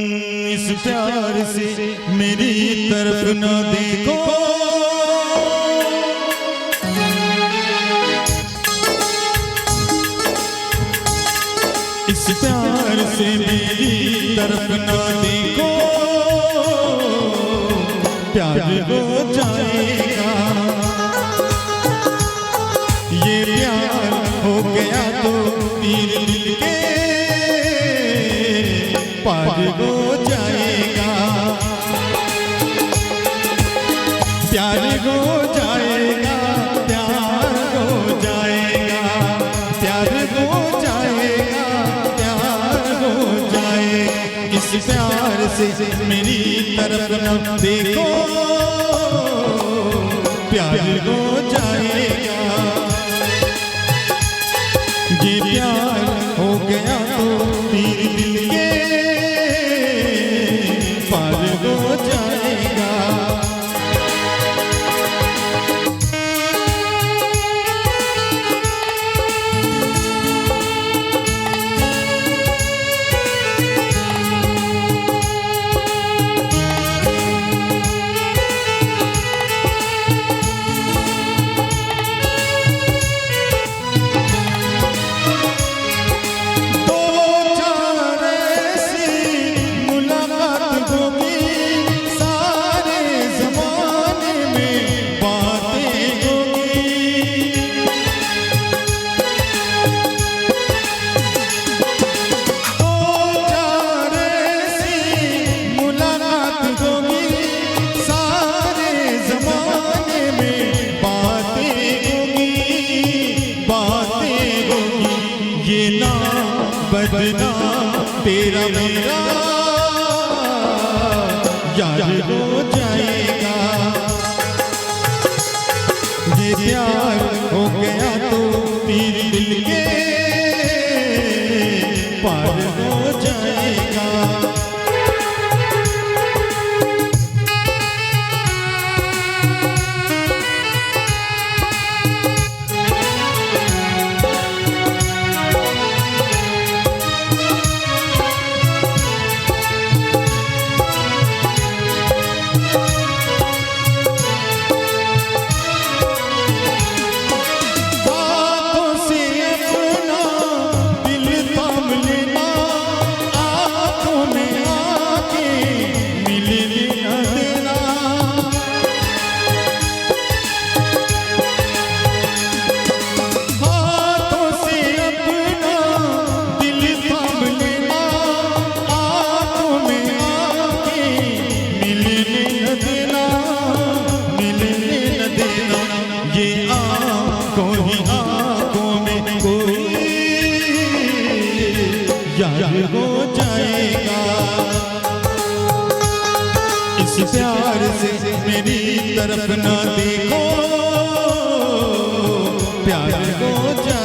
इस प्यार से मेरी तरफ न देखो, इस प्यार से मेरी तरफ न देखो, प्यार हो जाएगा। ये प्यार हो गया तो तीर दिल के पार हो जाएगा, प्यार हो जाएगा, प्यार हो जाएगा, प्यार हो जाएगा, प्यार हो जाएगा। इस प्यार से मेरी तरफ न देखो, प्यार हो जाएगा। ये प्यार हो गया तो तीर दिल के पार हो जाएगा। बदना तेरा मेरा यार हो जाएगा। ये प्यार हो गया तो तीर दिल के पार हो जाएगा। यार हो जाएगा। इस प्यार से मेरी तरफ न देखो, प्यार हो जाएगा।